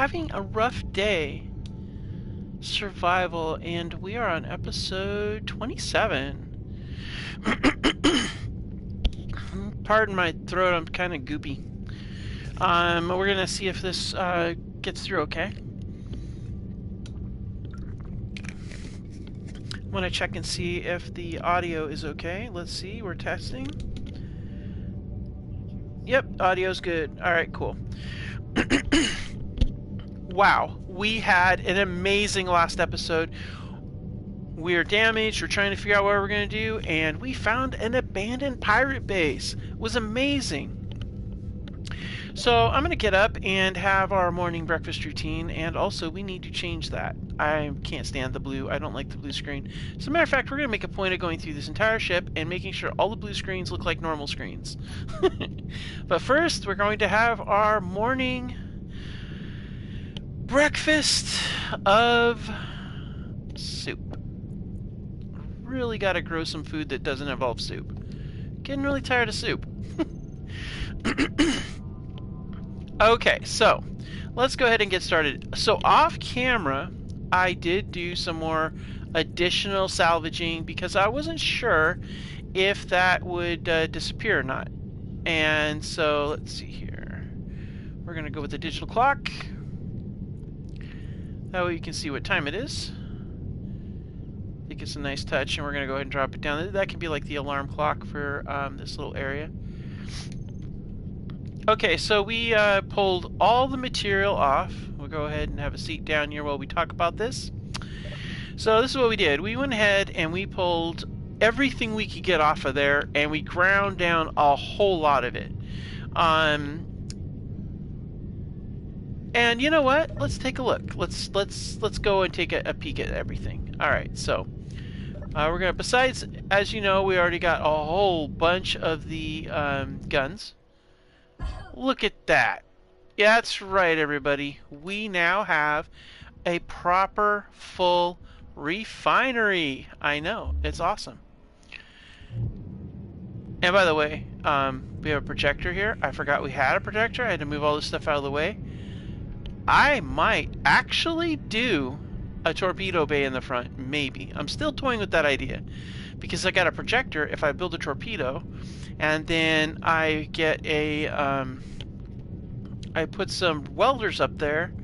having a rough day. Survival, and we are on episode 27. Pardon my throat, I'm kind of goopy. We're gonna see if this gets through okay. I'm gonna check and see if the audio is okay. Let's see, we're testing. Yep, audio's good. Alright, cool. Wow, we had an amazing last episode. We're damaged, we're trying to figure out what we're going to do, and we found an abandoned pirate base. It was amazing. So I'm going to get up and have our morning breakfast routine, and also we need to change that. I can't stand the blue. I don't like the blue screen. As a matter of fact, we're going to make a point of going through this entire ship and making sure all the blue screens look like normal screens. But first, we're going to have our morning breakfast of soup. Really got to grow some food that doesn't involve soup. Getting really tired of soup. Okay, so let's go ahead and get started. So off camera, I did do some more additional salvaging because I wasn't sure if that would disappear or not. And so let's see here. We're going to go with the digital clock. That way you can see what time it is. I think it's a nice touch, and we're going to go ahead and drop it down. That can be like the alarm clock for this little area. Okay, so we pulled all the material off. We'll go ahead and have a seat down here while we talk about this. So this is what we did. We went ahead and we pulled everything we could get off of there, and we ground down a whole lot of it. And you know what? Let's take a look. Let's go and take a peek at everything. All right, so we're gonna. Besides, as you know, we already got a whole bunch of the guns. Look at that. Yeah, that's right, everybody. We now have a proper full refinery. I know, it's awesome. And by the way, we have a projector here. I forgot we had a projector. I had to move all this stuff out of the way. I might actually do a torpedo bay in the front, maybe. I'm still toying with that idea because I got a projector. If I build a torpedo and then I get a I put some welders up there,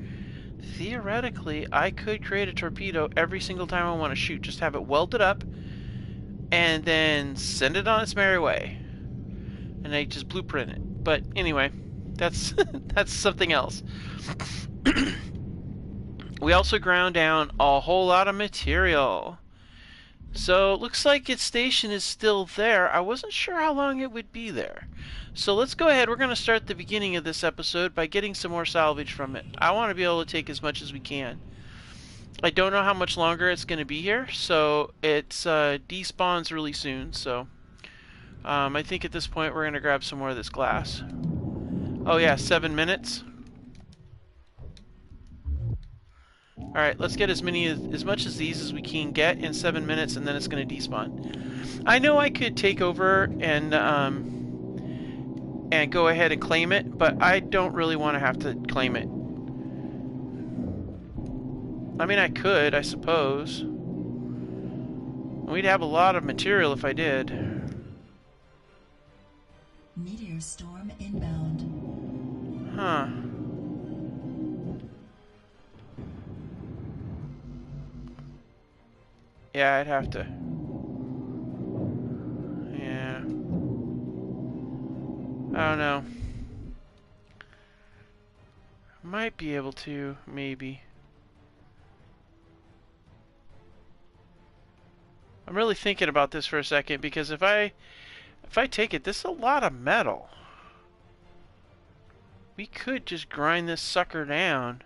theoretically I could create a torpedo every single time I want to shoot. Just have it welded up and then send it on its merry way, and I just blueprint it. But anyway, that's that's something else. We also ground down a whole lot of material. So it looks like its station is still there. I wasn't sure how long it would be there. So let's go ahead. We're going to start the beginning of this episode by getting some more salvage from it. I want to be able to take as much as we can. I don't know how much longer it's going to be here, so it's despawns really soon. So I think at this point we're going to grab some more of this glass. Oh yeah, 7 minutes. Alright, let's get as much as these as we can get in 7 minutes, and then it's going to despawn. I know I could take over and go ahead and claim it, but I don't really want to have to claim it. I mean, I could, I suppose. We'd have a lot of material if I did. Meteor storm inbound. Huh. Yeah, I'd have to. Yeah. I don't know. Might be able to, maybe. I'm really thinking about this for a second, because if I take it, this is a lot of metal. We could just grind this sucker down.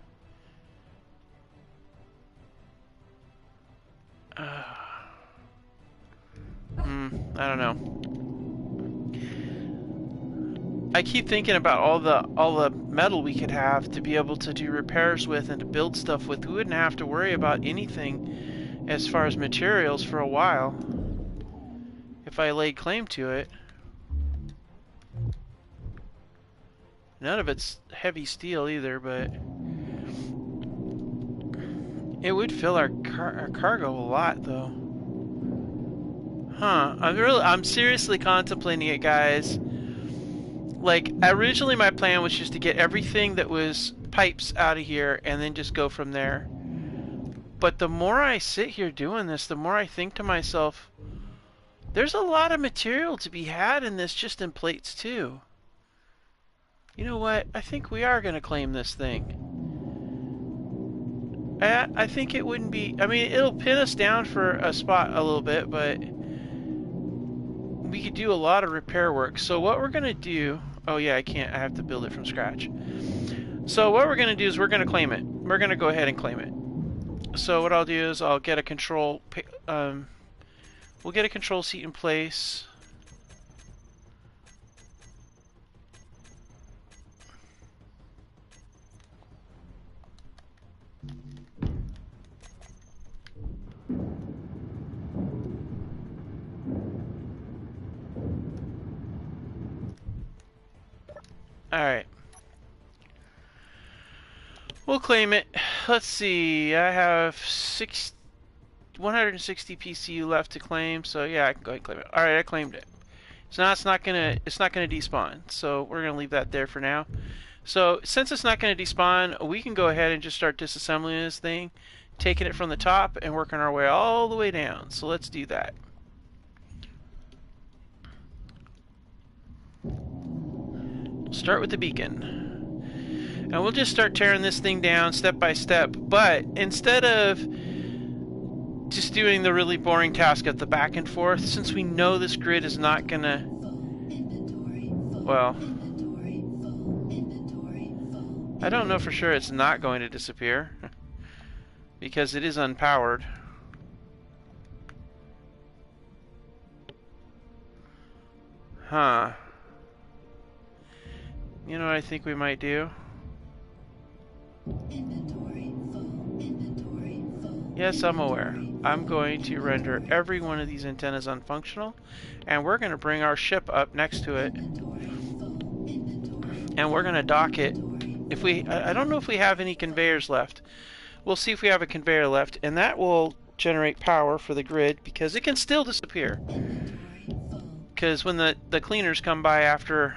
I don't know. I keep thinking about all the metal we could have to be able to do repairs with and to build stuff with. We wouldn't have to worry about anything as far as materials for a while if I laid claim to it. None of it's heavy steel either, but It would fill our cargo a lot, though. Huh. I'm seriously contemplating it, guys. Like, originally my plan was just to get everything that was pipes out of here and then just go from there. But the more I sit here doing this, the more I think to myself, there's a lot of material to be had in this just in plates too. You know what? I think we are going to claim this thing. I think it wouldn't be... I mean, it'll pin us down for a spot a little bit, but we could do a lot of repair work. So what we're going to do... Oh yeah, I can't. I have to build it from scratch. So what we're going to do is we're going to claim it. We're going to go ahead and claim it. So what I'll do is I'll get a control... we'll get a control seat in place. Alright. We'll claim it. Let's see. I have 160 PCU left to claim, so yeah, I can go ahead and claim it. Alright, I claimed it. So now it's not gonna despawn. So we're gonna leave that there for now. So since it's not gonna despawn, we can go ahead and just start disassembling this thing, taking it from the top and working our way all the way down. So let's do that. We'll start with the beacon. And we'll just start tearing this thing down step by step. But instead of just doing the really boring task of the back and forth, since we know this grid is not gonna... Well... I don't know for sure it's not going to disappear. Because it is unpowered. Huh. You know what I think we might do? Yes, I'm aware. I'm going to render every one of these antennas unfunctional, and we're going to bring our ship up next to it, and we're going to dock it. If we, I don't know if we have any conveyors left. We'll see if we have a conveyor left, and that will generate power for the grid, because it can still disappear. Because when the cleaners come by after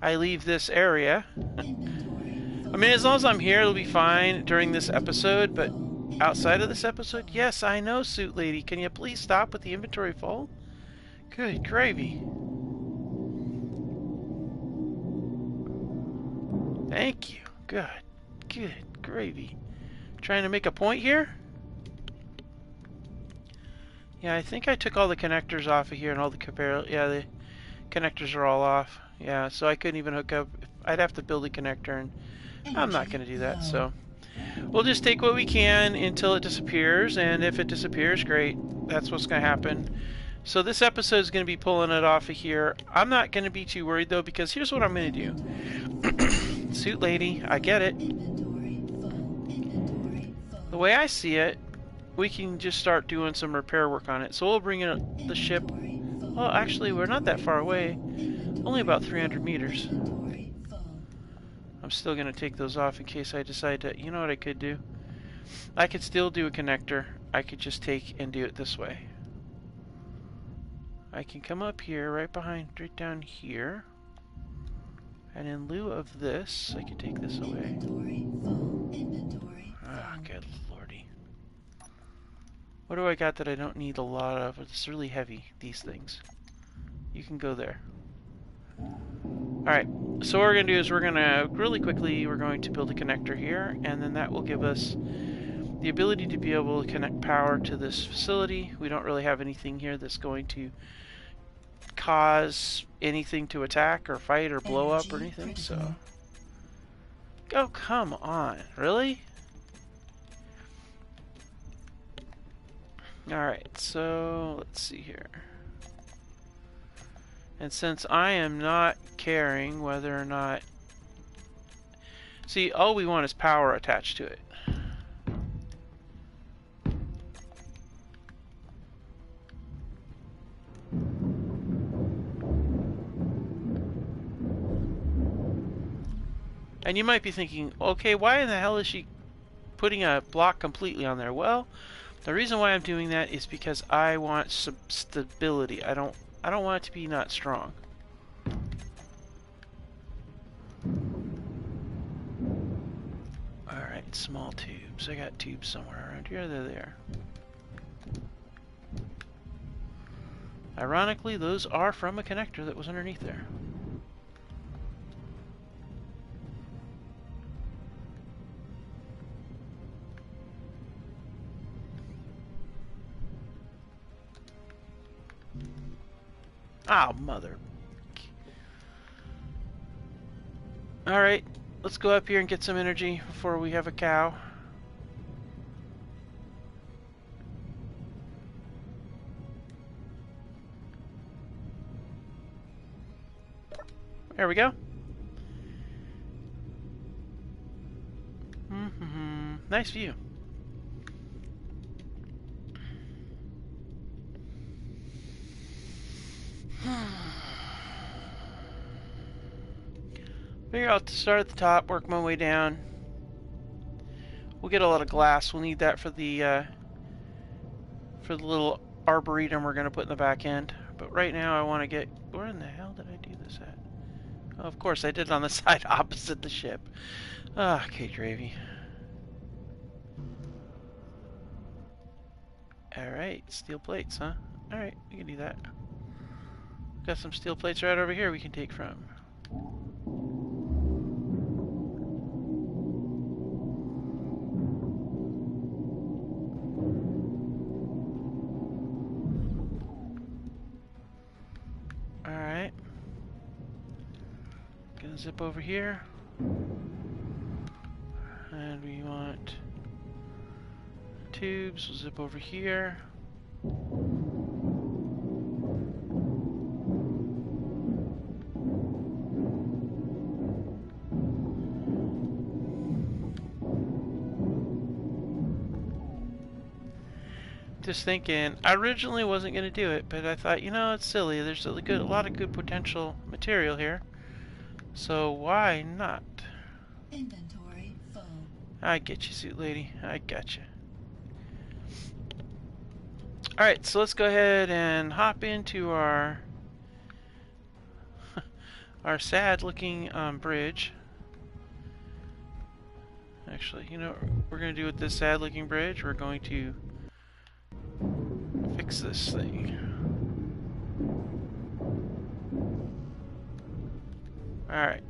I leave this area, I mean, as long as I'm here, it'll be fine during this episode, but outside of this episode, yes, I know, Suit Lady. Can you please stop with the inventory full? Good gravy. Thank you. Good gravy. Trying to make a point here? Yeah, I think I took all the connectors off of here and all the conveyor. Yeah, the connectors are all off. Yeah, so I couldn't even hook up. I'd have to build a connector, and I'm not going to do that. So we'll just take what we can until it disappears, and if it disappears, great. That's what's going to happen. So this episode is going to be pulling it off of here. I'm not going to be too worried, though, because here's what I'm going to do. Suit Lady, I get it. The way I see it, we can just start doing some repair work on it. So we'll bring in the ship. Well, actually, we're not that far away. Only about 300 meters. I'm still going to take those off in case I decide to... You know what I could do? I could still do a connector. I could just take and do it this way. I can come up here, right down here. And in lieu of this, I can take this away. Ah, good lordy. What do I got that I don't need a lot of? It's really heavy, these things. You can go there. Alright, so what we're going to do is we're going to, really quickly, we're going to build a connector here, and then that will give us the ability to be able to connect power to this facility. We don't really have anything here that's going to cause anything to attack or fight or blow up or anything, so... Oh, come on. Really? Alright, so let's see here. And since I am not caring whether or not... See, all we want is power attached to it. And you might be thinking, okay, why in the hell is she putting a block completely on there. Well, the reason why I'm doing that is because I want some stability. I don't want it to be not strong. Alright, small tubes. I got tubes somewhere around here. They're there. Ironically, those are from a connector that was underneath there. Ah, mother. Alright, let's go up here and get some energy before we have a cow. There we go. Nice view. Figure out to start at the top, work my way down. We'll get a lot of glass. We'll need that for the little arboretum we're going to put in the back end. But right now I want to get... Where in the hell did I do this at? Oh, of course, I did it on the side opposite the ship. Ah, cake gravy. Alright, steel plates, huh? Alright, we can do that. Got some steel plates right over here we can take from. Alright. Gonna zip over here. And we want tubes. We'll zip over here. Just thinking, I originally wasn't going to do it, but I thought, you know, it's silly. There's a lot of good potential material here. So why not? Inventory full. I get you, suit lady. I got you. Alright, so let's go ahead and hop into our our sad looking bridge. Actually, you know what we're going to do with this sad looking bridge? We're going to fix this thing. Alright.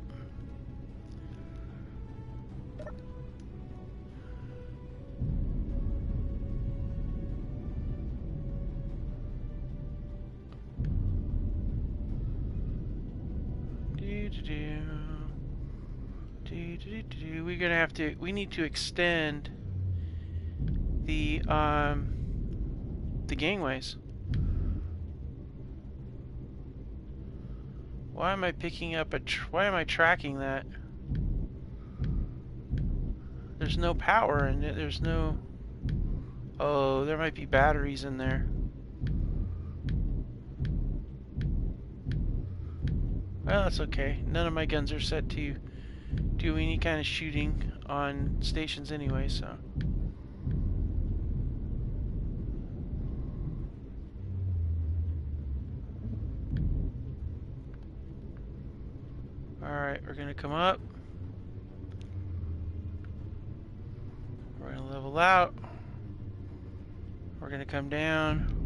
We're gonna have to. We need to extend the gangways. Why am I picking up why am I tracking that? There's no power in it. There's no. Oh, there might be batteries in there. Well, that's okay. None of my guns are set to do any kind of shooting on stations anyway, so. Alright, we're gonna come up. We're gonna level out. We're gonna come down.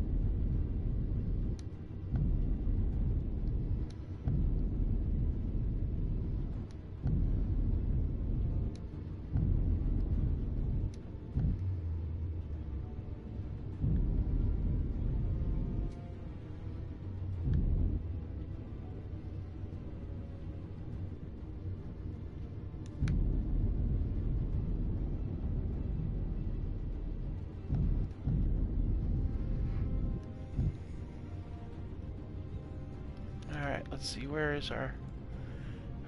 Let's see, where is our...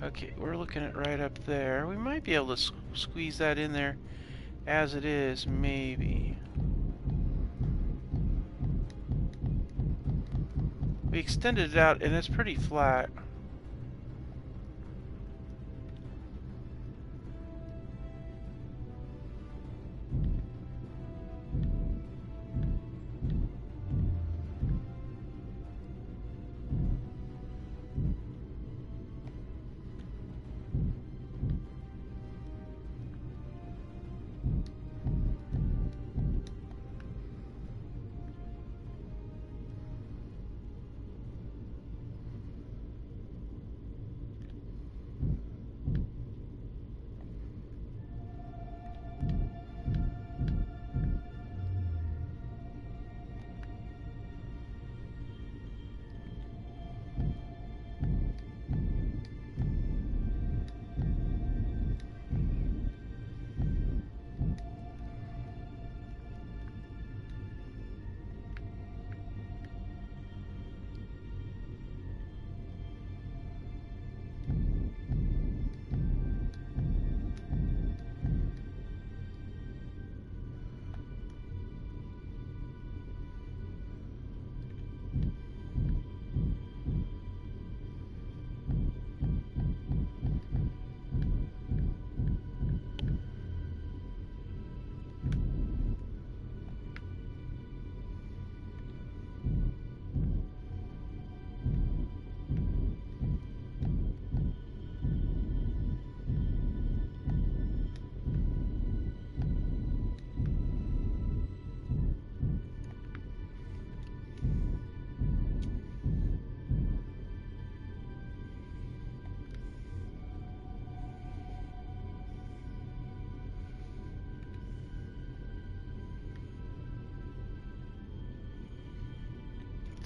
Okay, we're looking at right up there. We might be able to squeeze that in there as it is, maybe. We extended it out and it's pretty flat.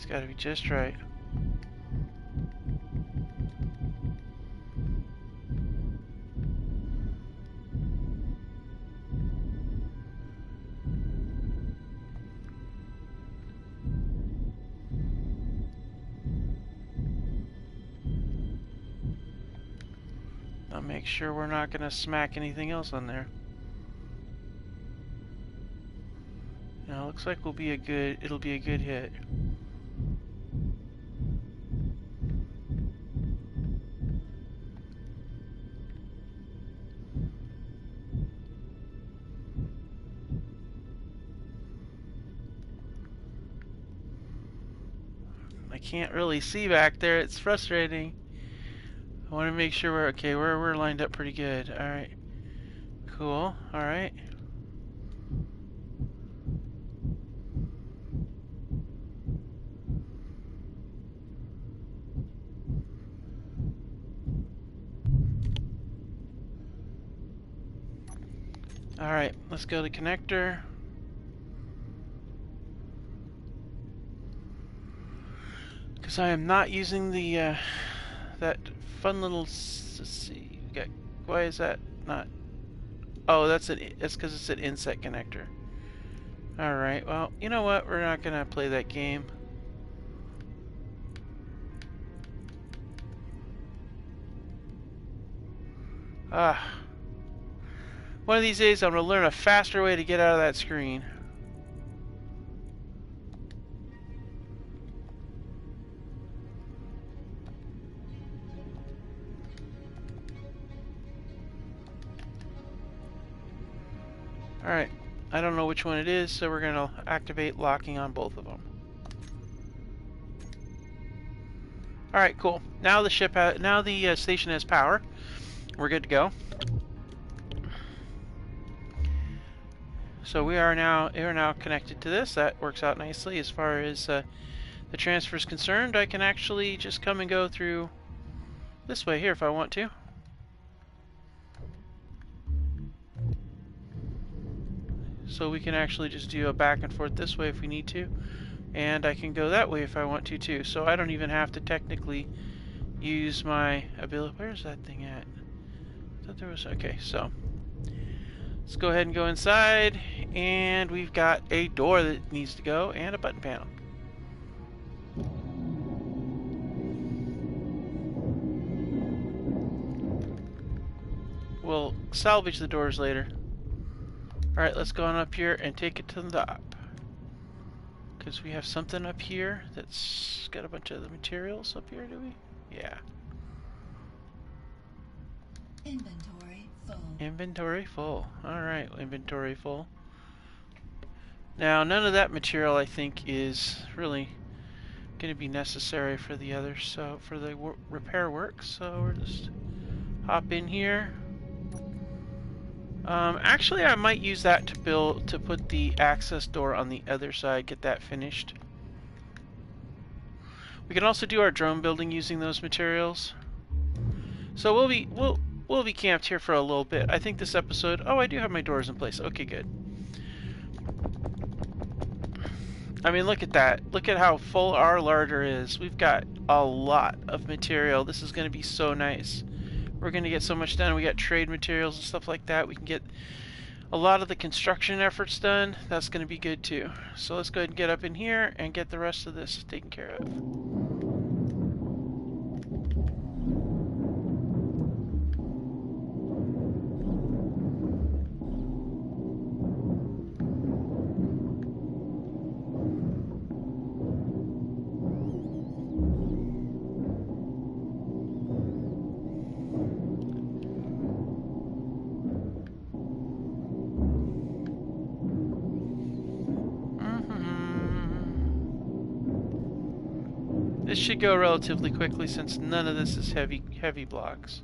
It's got to be just right. I'll make sure we're not going to smack anything else on there. Now, looks like it'll be a good hit. I can't really see back there. It's frustrating. I want to make sure we're okay. We're lined up pretty good. All right. Cool. All right. All right. Let's go to connector. Because I am not using the that fun little. Let's see. Okay. Why is that not? Oh, that's because it's an inset connector. All right. Well, you know what? We're not gonna play that game. One of these days, I'm gonna learn a faster way to get out of that screen. Alright, I don't know which one it is, so we're going to activate locking on both of them. Alright, cool. Now the station has power. We're good to go. So we are now connected to this. That works out nicely as far as the transfer is concerned. I can actually just come and go through this way here if I want to. So we can actually just do a back and forth this way if we need to. And I can go that way if I want to too. So I don't even have to technically use my ability. Where's that thing at? I thought there was... Okay, so let's go ahead and go inside. And we've got a door that needs to go and a button panel. We'll salvage the doors later. Alright, let's go on up here and take it to the top. Because we have something up here that's got a bunch of the materials up here, do we? Yeah. Inventory full. Inventory full. Alright, inventory full. Now, none of that material, I think, is really going to be necessary for the others, so for the repair work. So we'll just hop in here. Actually, I might use that to put the access door on the other side, get that finished. We can also do our drone building using those materials. So we'll be camped here for a little bit. I think this episode... Oh, I do have my doors in place. Okay, good. I mean, look at that. Look at how full our larder is. We've got a lot of material. This is going to be so nice. We're going to get so much done. We got trade materials and stuff like that. We can get a lot of the construction efforts done. That's going to be good too. So let's go ahead and get up in here and get the rest of this taken care of. This should go relatively quickly since none of this is heavy blocks.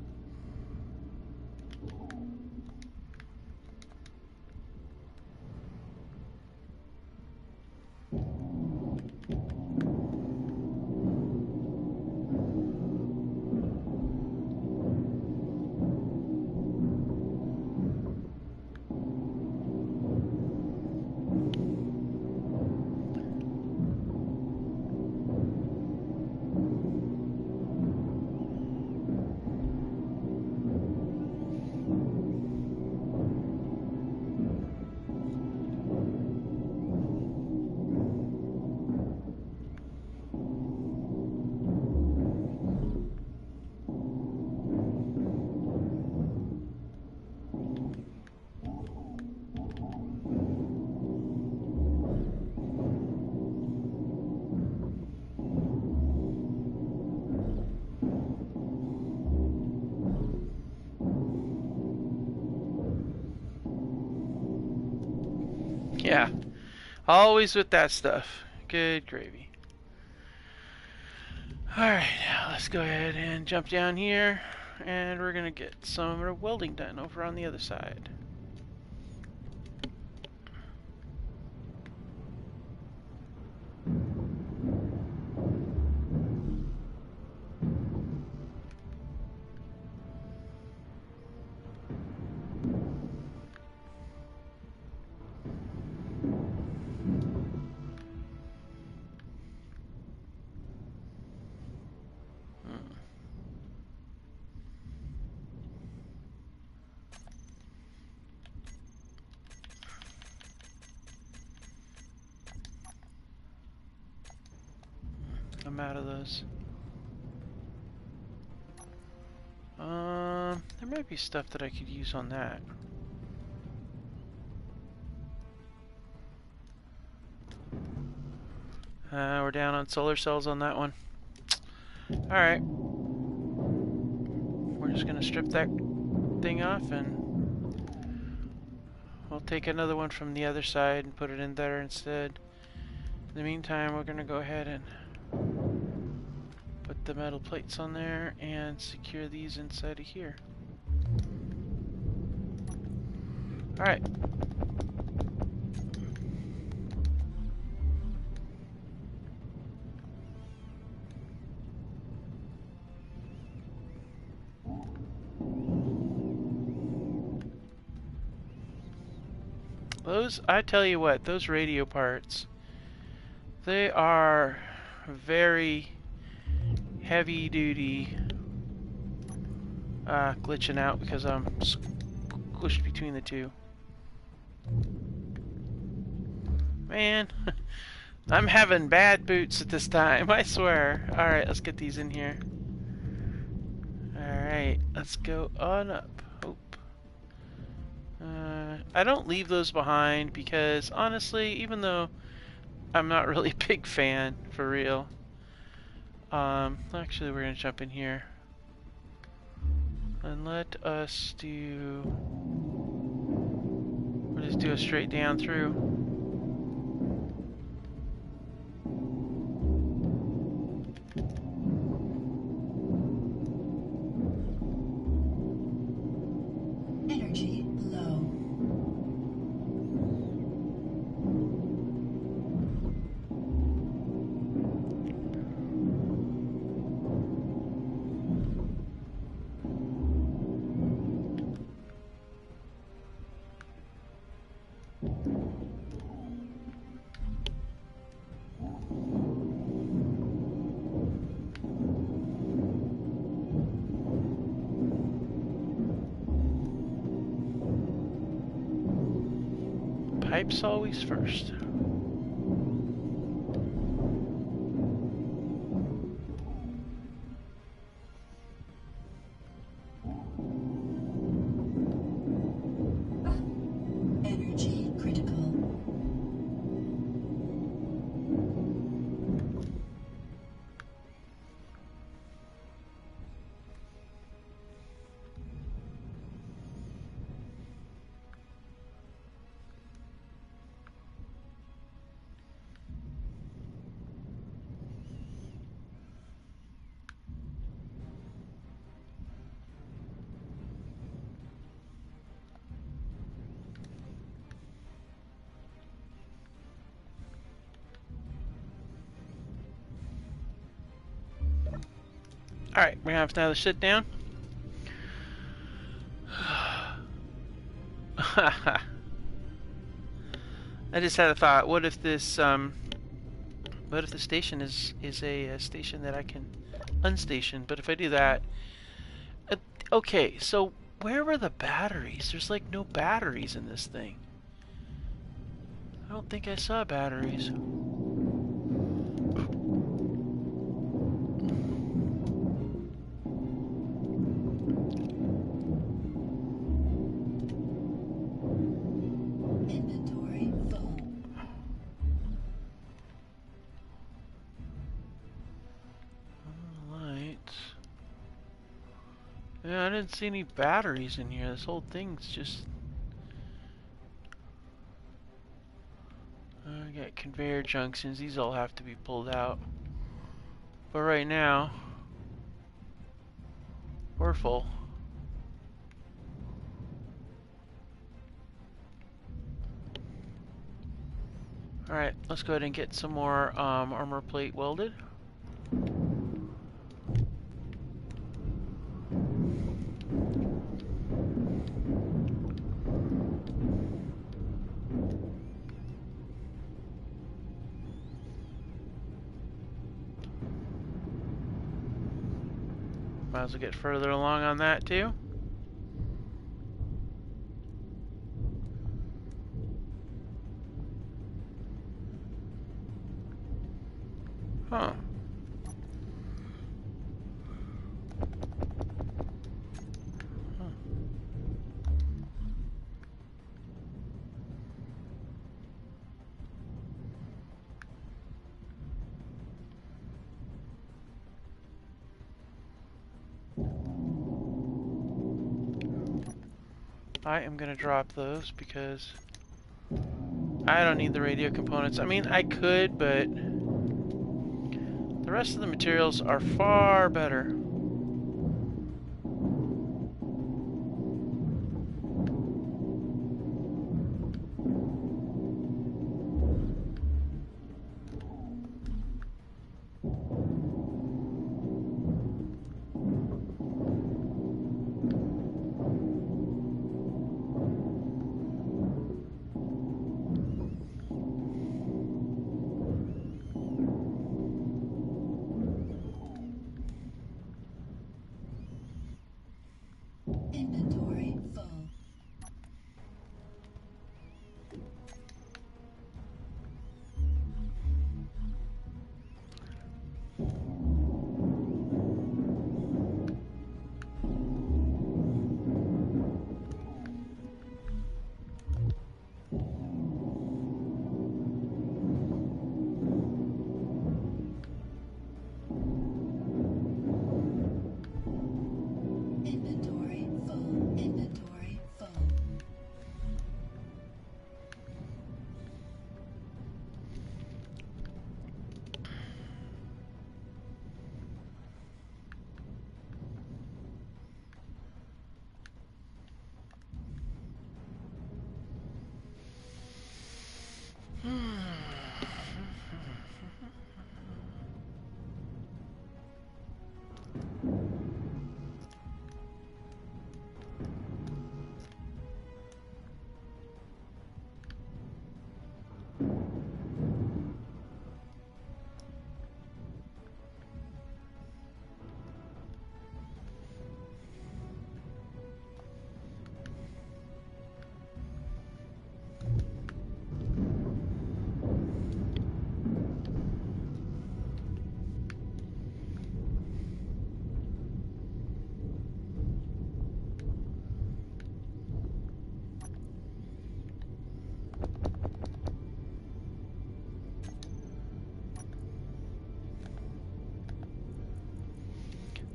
Yeah, always with that stuff. Good gravy. Alright, let's go ahead and jump down here, and we're gonna get some welding done over on the other side. I'm out of those. There might be stuff that I could use on that. We're down on solar cells on that one. Alright. We're just gonna strip that thing off, and we'll take another one from the other side and put it in there instead. In the meantime, we're gonna go ahead and put the metal plates on there and secure these inside of here. Alright. Those, I tell you what, those radio parts, they are very heavy duty. Glitching out because I'm squished between the two. Man, I'm having bad boots at this time, I swear. Alright, let's get these in here. Alright, let's go on up. I don't leave those behind because, honestly, even though I'm not really a big fan, for real. Actually, we're gonna jump in here. And let us do... We'll just do a straight down through. Energy low. Pipes always first. Energy critical. Alright, we're gonna have another sit down. I just had a thought. What if this what if the station is a station that I can unstation? But if I do that, okay. So where were the batteries? There's like no batteries in this thing. I don't think I saw batteries. Inventory full. Lights. Yeah, I didn't see any batteries in here. This whole thing's just... I got conveyor junctions. These all have to be pulled out. But right now, we're full. Alright, let's go ahead and get some more armor plate welded. Might as well get further along on that too. Huh. I am gonna drop those because I don't need the radio components. I mean, I could, but the rest of the materials are far better. Inventory full. Inventory full. Inventory full.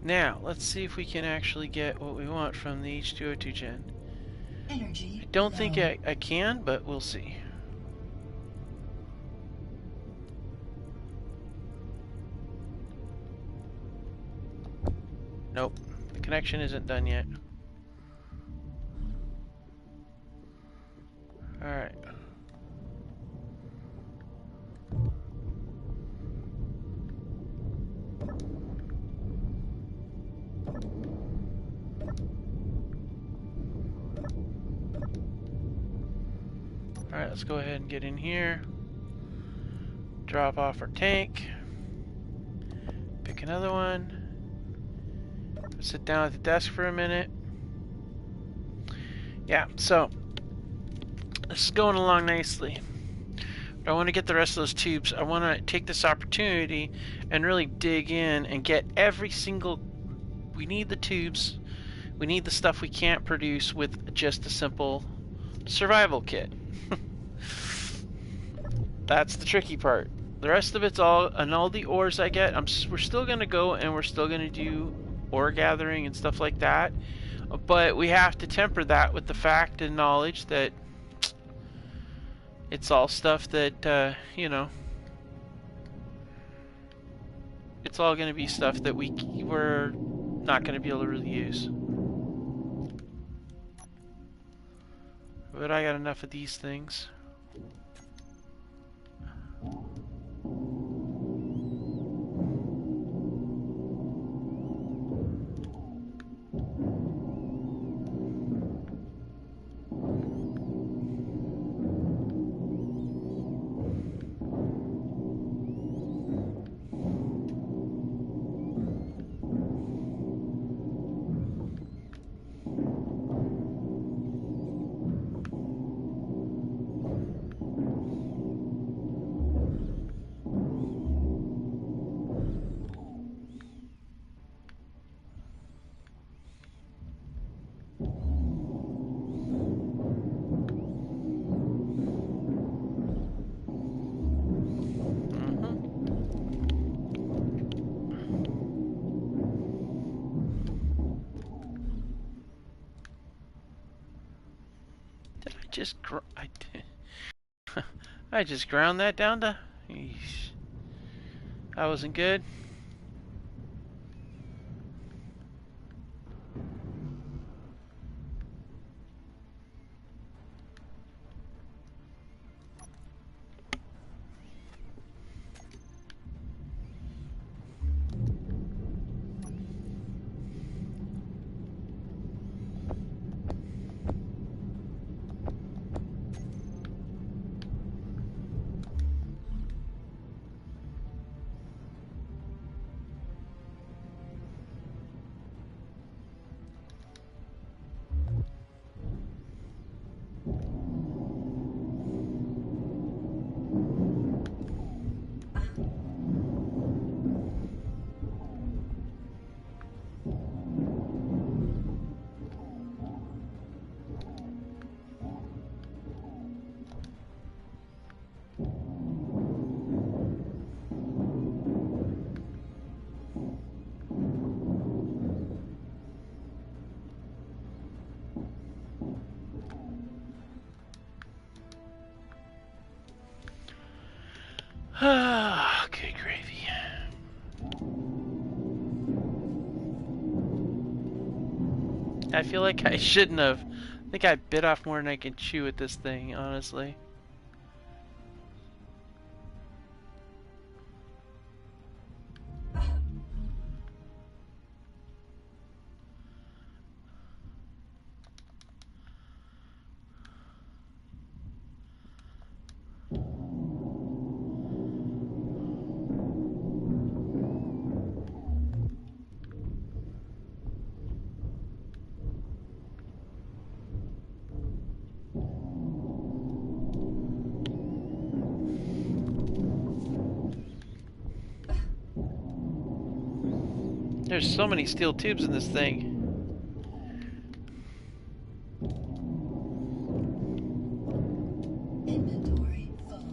Now, let's see if we can actually get what we want from the H2O2 gen. Energy I don't think low. I can, but we'll see. Nope, the connection isn't done yet. Alright. Alright, let's go ahead and get in here. Drop off our tank. Pick another one. Sit down at the desk for a minute. Yeah, so this is going along nicely. But I want to get the rest of those tubes. I want to take this opportunity and really dig in and get every single... We need the tubes. We need the stuff we can't produce with just a simple survival kit. That's the tricky part. The rest of it's all, and all the ores I get, we're still going to go and we're still going to do ore gathering and stuff like that. But we have to temper that with the fact and knowledge that It's all stuff that, you know, it's all going to be stuff that we're not going to be able to really use. But I got enough of these things. I just ground that down to. Eesh. That wasn't good. Good gravy. I feel like I shouldn't have. I think I bit off more than I can chew with this thing, honestly. There's so many steel tubes in this thing. Inventory full.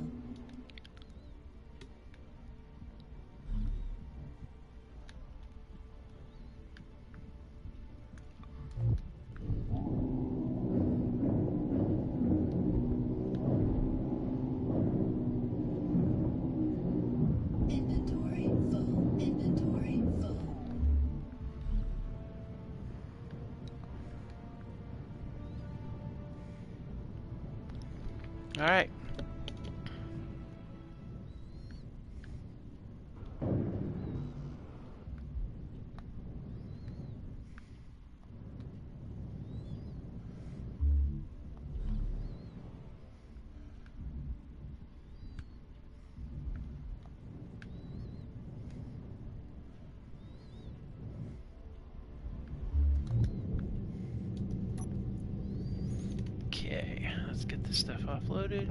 Inventory full. Inventory full. Alright. Okay, let's get this stuff offloaded.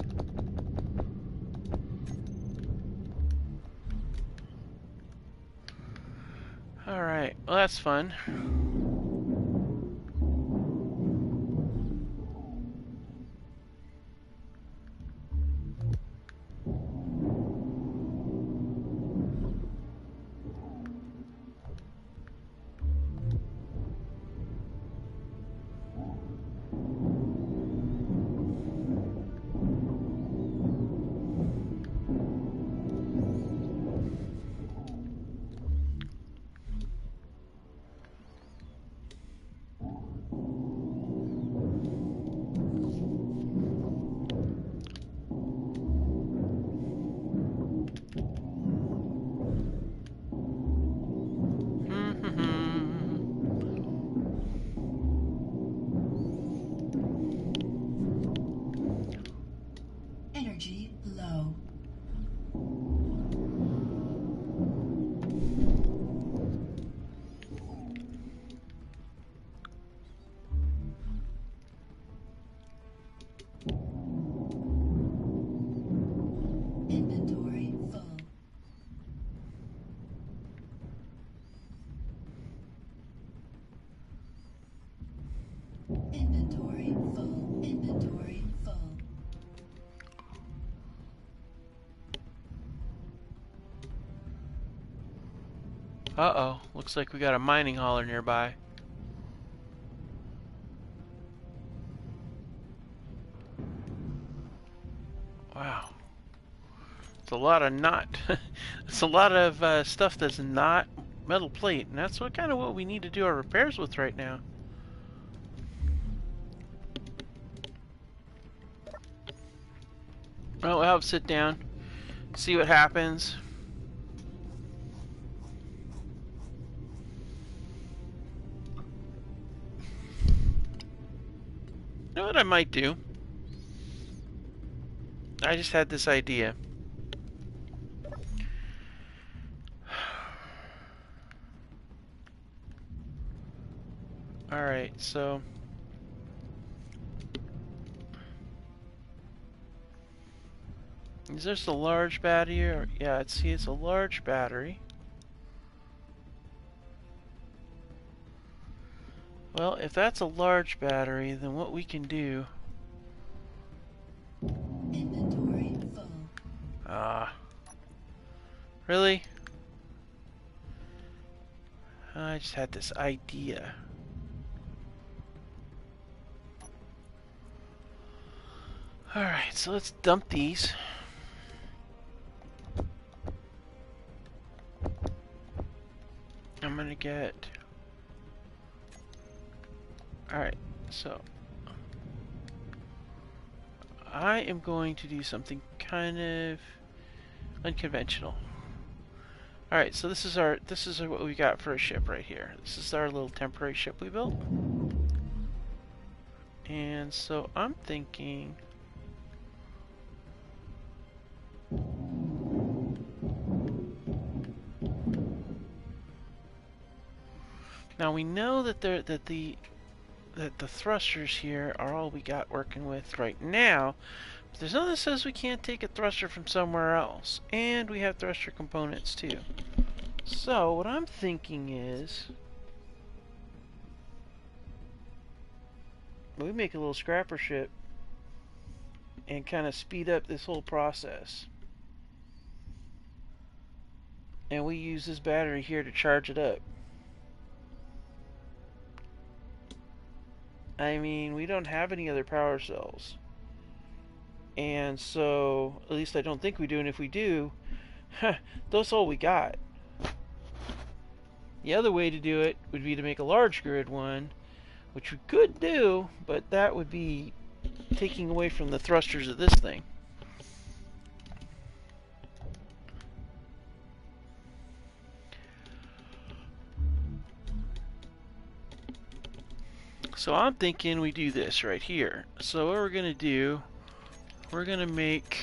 Alright, well that's fun. Energy low. Inventory full. Inventory full. Inventory full. Uh-oh. Looks like we got a mining hauler nearby. Wow. It's a lot of not... it's a lot of stuff that's not metal plate, and that's kind of what we need to do our repairs with right now. Well, we'll have to sit down, see what happens. You know what I might do? I just had this idea. Alright, so... is this a large battery? Or, yeah, it's a large battery. Well, if that's a large battery, then what we can do... Inventory full. Really? I just had this idea. Alright, so let's dump these. I'm gonna get... Alright, so... I am going to do something kind of unconventional. Alright, so this is what we got for a ship right here. This is our little temporary ship we built. And so I'm thinking... now we know that the thrusters here are all we got working with right now, but there's nothing that says we can't take a thruster from somewhere else, and we have thruster components too. So what I'm thinking is we make a little scrapper ship and kind of speed up this whole process, and we use this battery here to charge it up. I mean, we don't have any other power cells. And so, at least I don't think we do, and if we do, that's all we got. The other way to do it would be to make a large grid one, which we could do, but that would be taking away from the thrusters of this thing. So I'm thinking we do this right here. So what we're gonna do, we're gonna make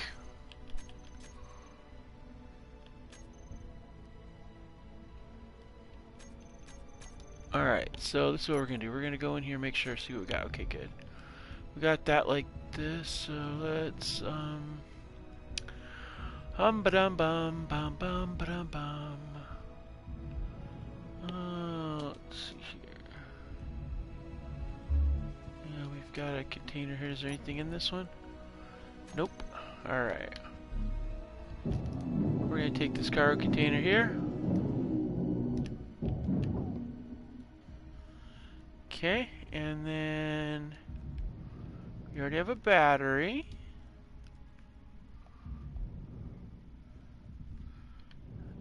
alright, so this is what we're gonna do. We're gonna go in here, make sure, see what we got. Okay, good. We got that like this, so let's ba dum bum bum bum ba dum bum. Let's see here. We've got a container here. Is there anything in this one? Nope. Alright. We're going to take this cargo container here. Okay, and then we already have a battery.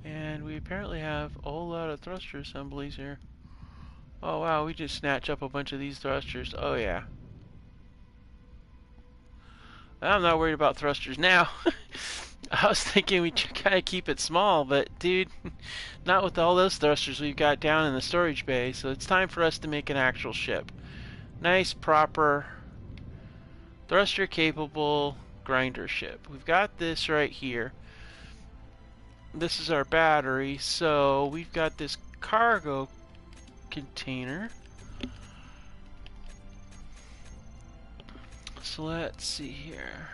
And we apparently have a whole lot of thruster assemblies here. Oh wow, we just snatch up a bunch of these thrusters. Oh yeah. I'm not worried about thrusters now. I was thinking we kind of keep it small, but dude, not with all those thrusters we've got down in the storage bay. So it's time for us to make an actual ship. Nice, proper, thruster capable, grinder ship. We've got this right here. This is our battery, so we've got this cargo container. So let's see here.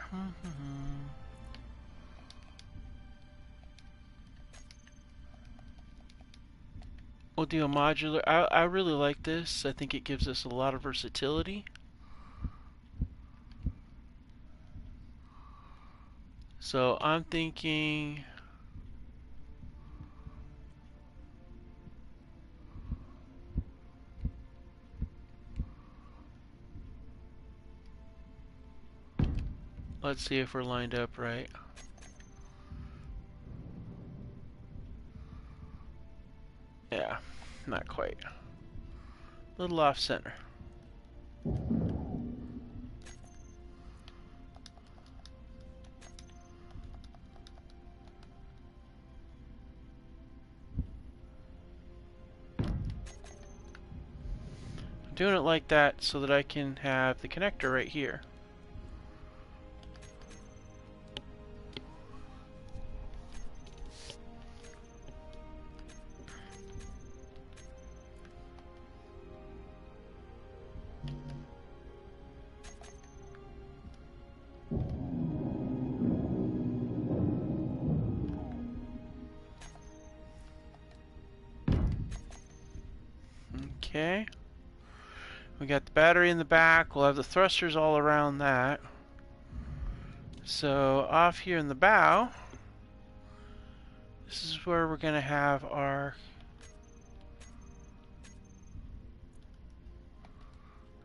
We'll do a modular. I really like this. I think it gives us a lot of versatility. So I'm thinking let's see if we're lined up right. Yeah, not quite. A little off center. I'm doing it like that so that I can have the connector right here. Okay. We got the battery in the back. We'll have the thrusters all around that. So off here in the bow, this is where we're going to have our...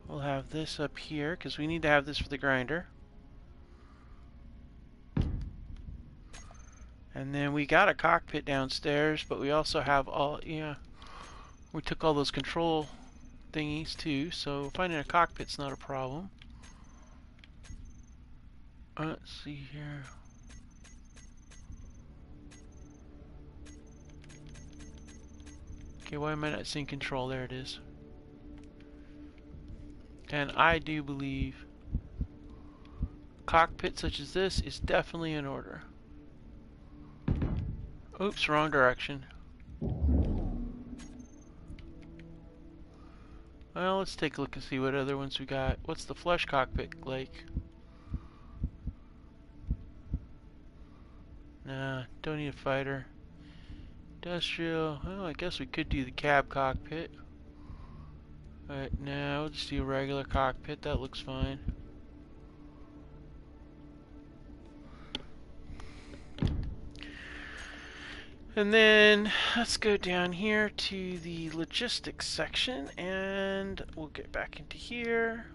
We'll have this up here because we need to have this for the grinder. And then we got a cockpit downstairs, but we also have all, we took all those control thingies too, so finding a cockpit's not a problem. Let's see here. Okay, why am I not seeing control? There it is. And I do believe cockpit such as this is definitely in order. Oops, wrong direction. Well, let's take a look and see what other ones we got. What's the flush cockpit like? Nah, don't need a fighter. Industrial. Oh, I guess we could do the cab cockpit. But now we'll just do a regular cockpit. That looks fine. And then let's go down here to the logistics section and we'll get back into here.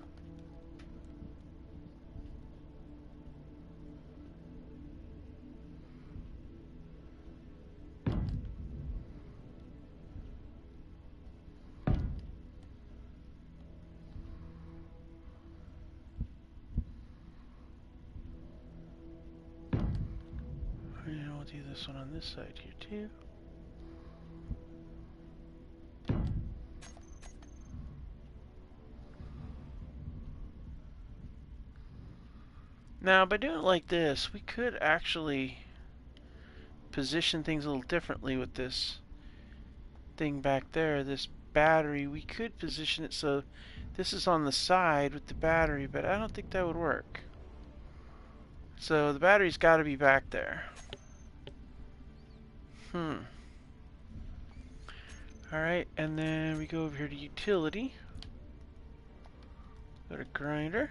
And we'll do this one on this side here too. Now, by doing it like this, we could actually position things a little differently with this thing back there, this battery. We could position it so this is on the side with the battery, but I don't think that would work. So the battery's got to be back there. Alright, and then we go over here to utility. Go to grinder.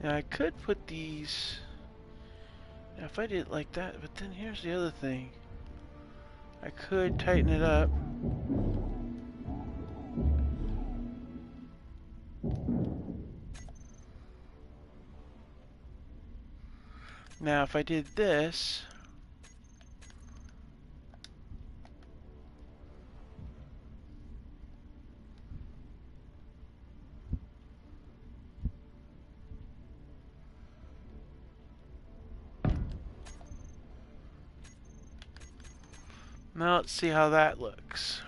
Now I could put these, now if I did it like that, but then here's the other thing. I could tighten it up. Now if I did this, Now let's see how that looks.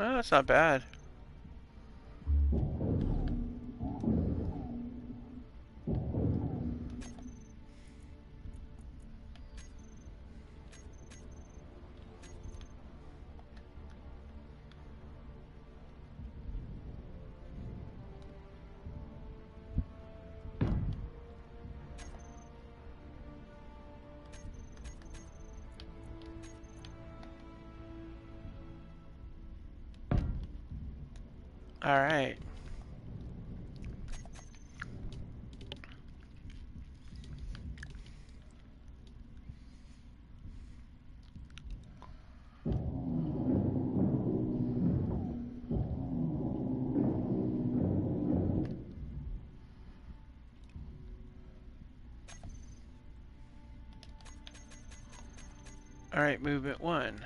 Oh, that's not bad. All right. All right, movement 1.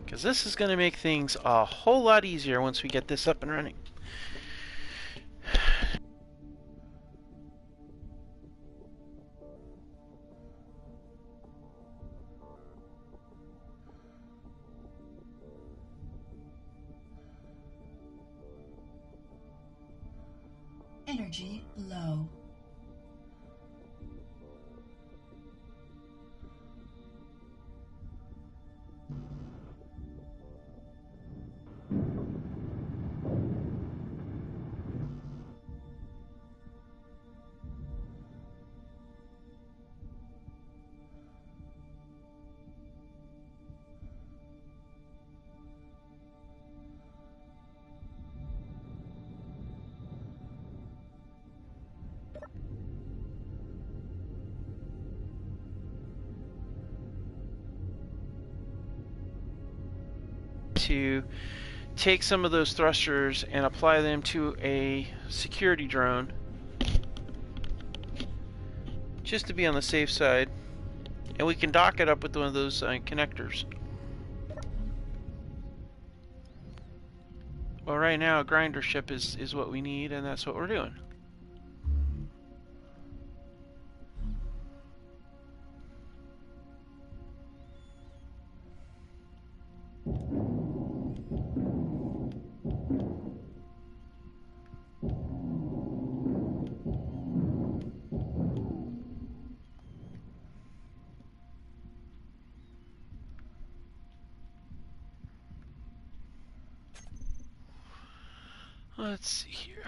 Because this is going to make things a whole lot easier once we get this up and running. Energy low. To take some of those thrusters and apply them to a security drone, just to be on the safe side. And we can dock it up with one of those connectors. Well, right now a grinder ship is what we need, and that's what we're doing. Let's see here.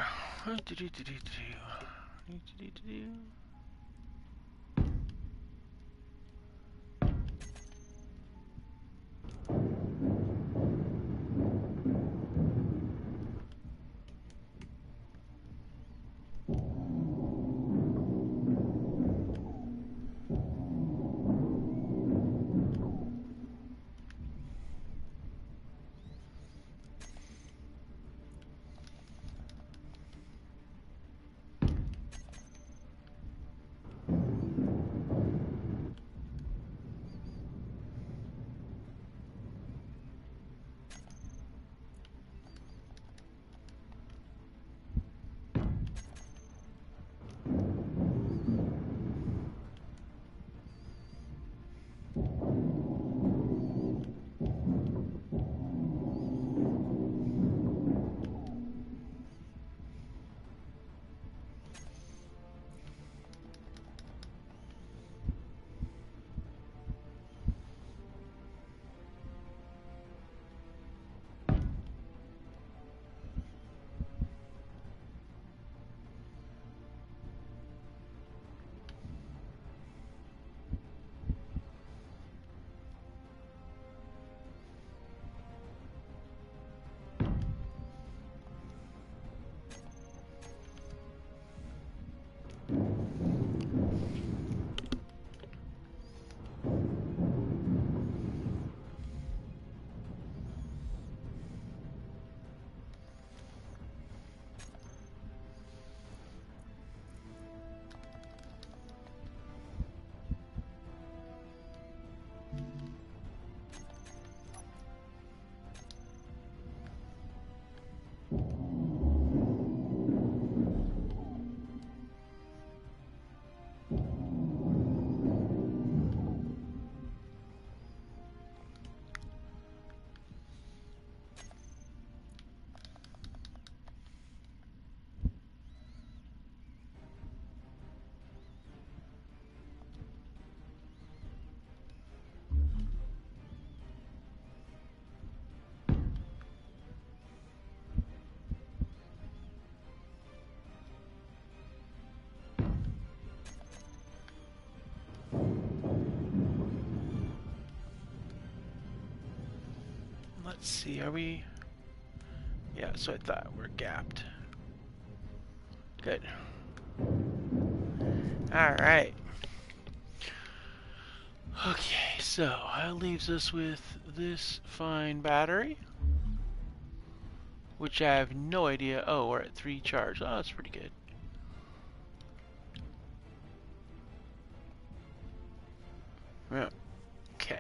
Let's see, are we... Yeah, so I thought we're gapped. Good. Alright. Okay, so that leaves us with this fine battery, which I have no idea. Oh, we're at 3 charge. Oh, that's pretty good. Yeah. Okay.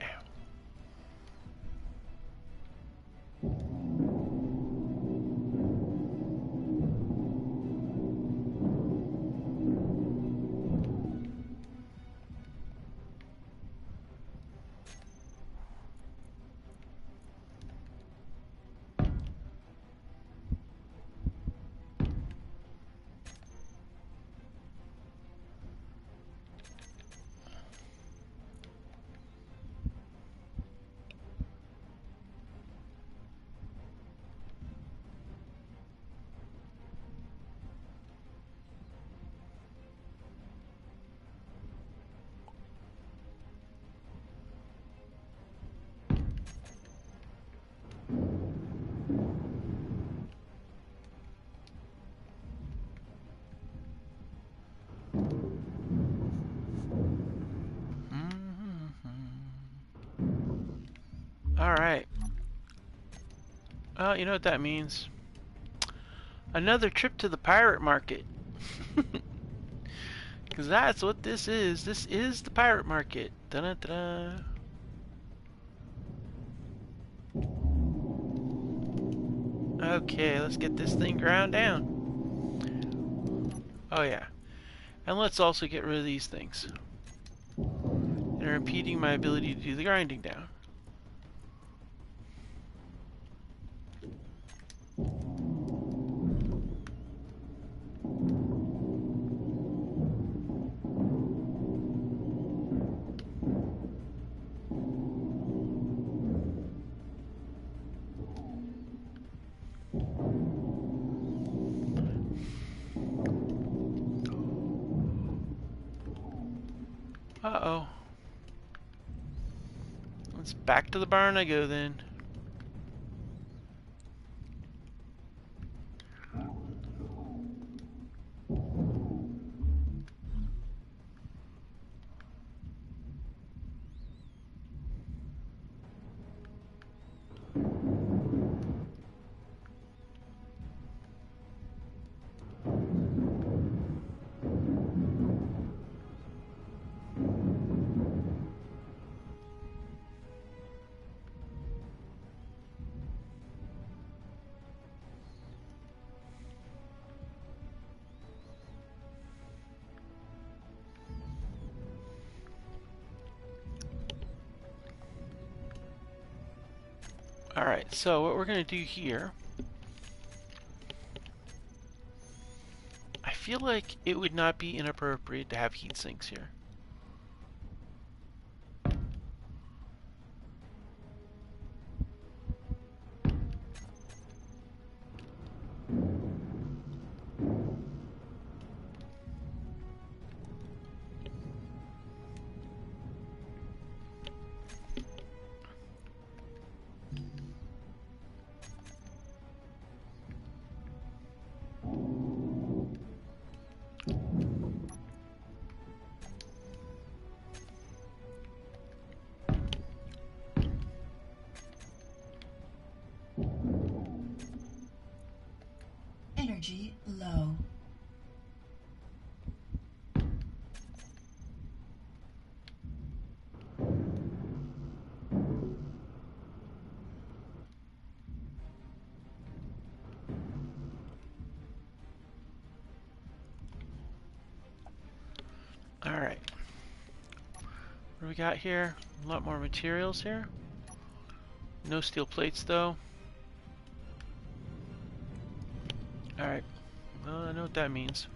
Alright. Well, you know what that means. Another trip to the pirate market. Because that's what this is. This is the pirate market. Da-da-da-da. Okay, let's get this thing ground down. Oh yeah. And let's also get rid of these things. They're impeding my ability to do the grinding down. Uh-oh. Let's back to the barn I go then. Alright, so what we're going to do here, I feel like it would not be inappropriate to have heat sinks here. Energy low. Alright. What do we got here? A lot more materials here. No steel plates though. Alright. Well, I know what that means.